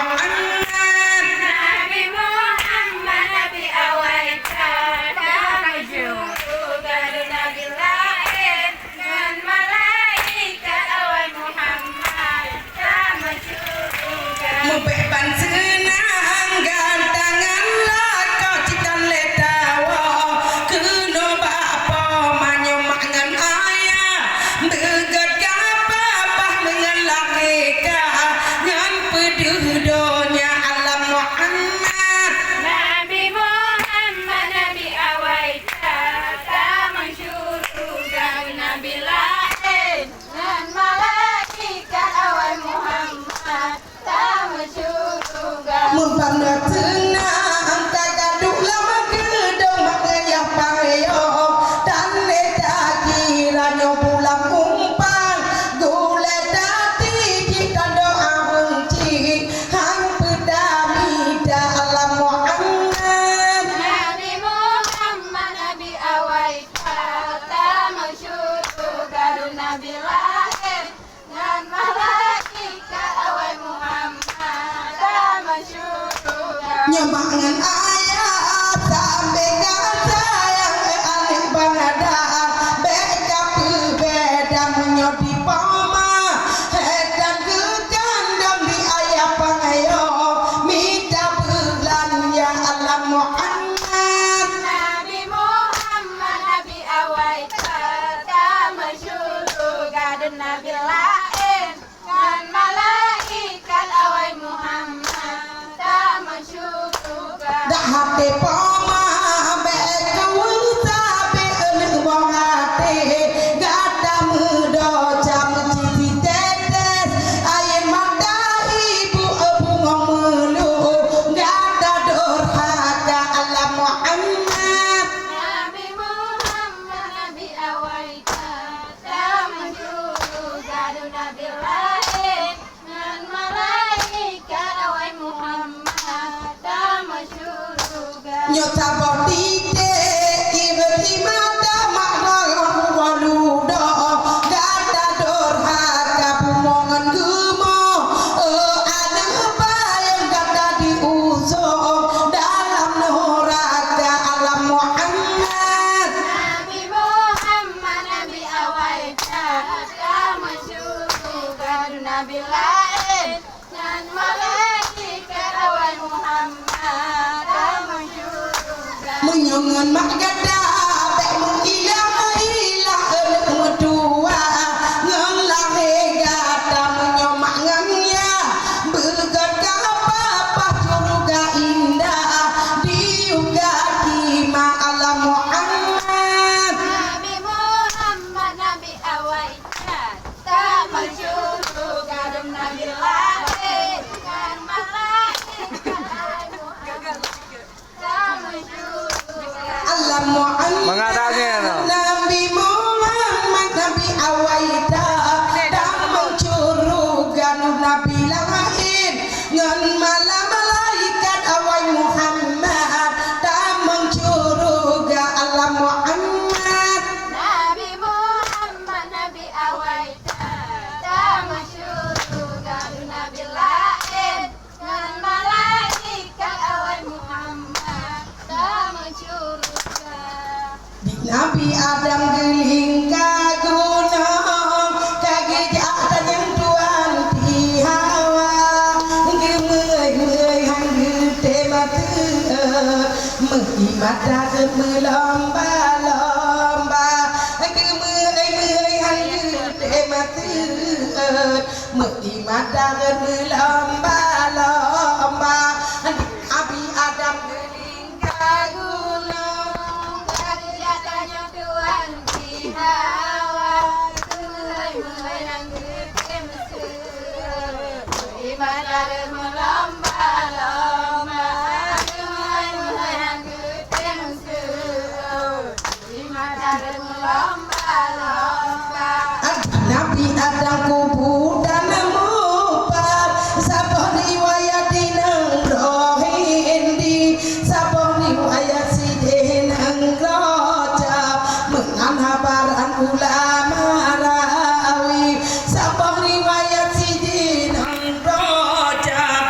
Muhammad Nabi Muhammad Nabi awaita Tamaju Garu Nabi lain Dan malaikat awal Muhammad Tamaju Mubeban senang gantangan kau cikan letawa Kena bapa manyo mangan ayah Degat kapapah mengelakika Ngan pedudonya alam Muhammad Nabi Muhammad Nabi awaita Tamaju Garu Nabi lain Dan malaikat awal Muhammad Tamaju Mumpana tenang kagaduh lama gedong makanya payo dan leta kiranya pulang kumpang gule dati jika doa benci hang pedami dalam Muhammad Nabi Muhammad Nabi awaita Tamaju Garu Nabi lahir Dan malaikat awal Muhammad Tamaju nyemangan ayat sampai kata yang aneh bangadan beka berbeda menyodi pama hedan kegandam di ayat pangayo minta belanja alam Muhammad Nabi Muhammad Nabi awaita Tamaju Garu Nabi lahir Dan malaikat awal Muhammad Tamaju dah hati pama beka wuta beka bong hati gata muda jam cici tetes air mata ibu bunga melu gata durhaka alam Muhammad Nabi Muhammad Nabi awaita Tamaju Garu Nabi lahir Dan malaikat awal Muhammad Tamaju nyota bodite tiba-tiba makna waludo gata durhaka bumongan gemo ada bayang gata diusung dalam neraka alam Muhammad Nabi Muhammad Nabi awaita Tamaju Garu Nabi lahir Dan malaikat awal Muhammad Tamaju menyongan mak gada bek mengilang ilah medua ngelang gata menyomak ngangnya begat apa surga indah diuga kima alam Muhammad Nabi Muhammad Nabi awaita Tamaju Garu Nabi lahir Dan malaikat awal Muhammad Tamaju alam Muhammad Mengadanya, no? Nabi Muhammad Nabi awaita dan mencurugkan Nabi lain ngan malam malaikat awal Muhammad dan mencuriga alam Muhammad Nabi Muhammad Nabi awaita Tamaju Garu Nabi lahir Dan malaikat awal Muhammad Tamaju di Nabi Adam geling kagunong kagejak yang tuan di hawa gemei hang gede mata menghimat melomba-lomba gemei hang gede mata menghimat melomba-lomba Nabi Adam geling kagunong Kejadian Tuhan di hawa Mulai yang gede mesur Ibadah melomba-lomba Mulai yang gede mesur Ibadah melomba-lomba Nabi Adam kubur dan mupar sabah riwayat dinang rohindi sabah riwayat sidinang rojab menganhabaran ulama rawi sabah riwayat sidinang rojab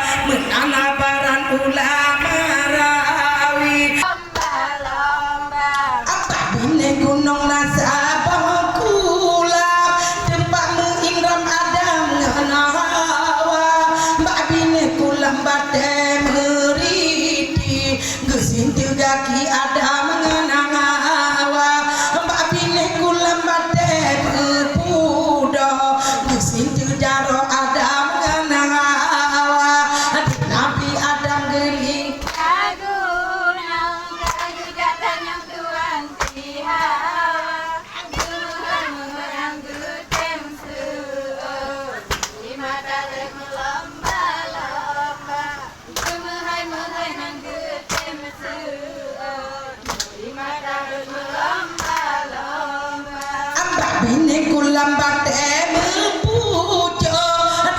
bini kulam bate mempujo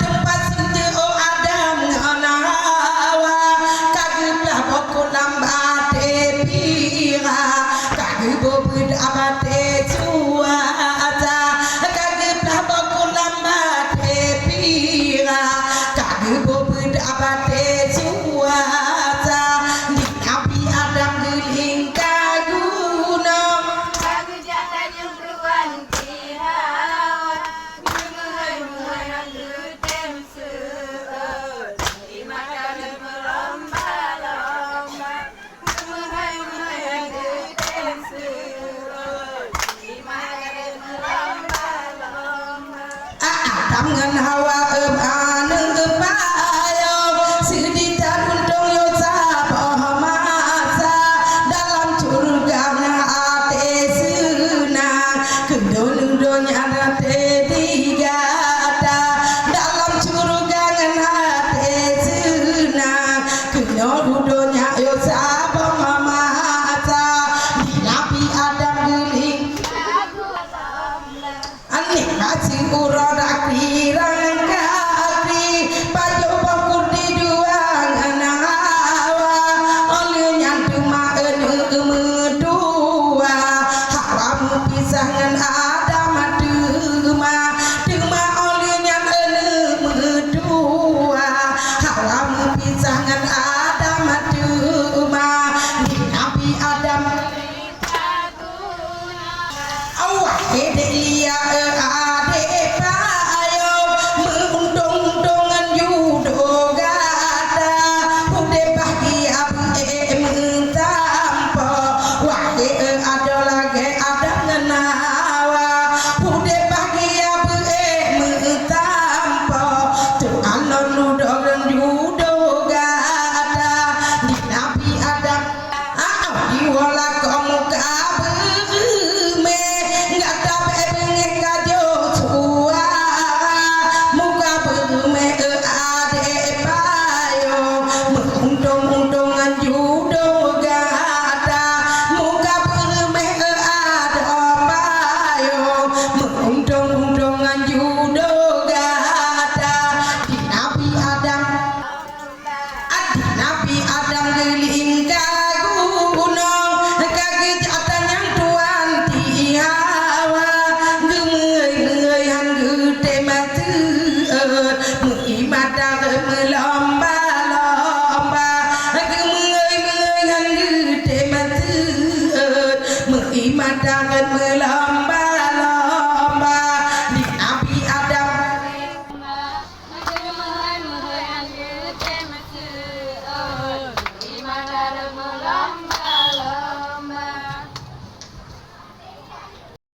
tempat senjeo Adam nganawa kagula bokulam bate pira kagula beda bate cuaca kagula bokulam bate pira kagula beda bate cuaca di Nabi Adam geling kaguna Aku jatah yang keluar di hawa Menghai-menghai aku temsuh Di mata berlomba-lomba Menghai-menghai aku temsuh Di mata berlomba-lomba Adam ngan Hawa aneng payo sidi tarundong yo sabah masa dalam surga ate senang kendon donya ate digata dalam surga ate senang kendon donya yo sabah masa di Nabi Adam geling Aku lomba anik kasih uroda kirang kaki pajo bakur di duang anawa oleh nyantu maen medua haram pisangan Adam dema oleh nyantu medua haram pisangan Adam dema di Nabi Adam awak ede lia ade payo mengundung-undungan judo gada ude bahagia mentampo wae ada lagi ada ngenawa ude bahagia mentampo tuh anon nudogan judo gada di Nabi Adam diwala kamu kabe nggak dapat bengi kajo suara muka berme ade payo mengundung-undungan judo gada muka berme ada payo mengundung-undungan judo gada di Nabi Adam adi Nabi Adam geling kagunong kaki jatan yang tuan tiawa gemei yang gede mati mengimadah melomba-lomba gemei yang gede mati mengimadah melomba-lomba di Nabi Adam Menghai-menghai aku temsuh Di mata berlomba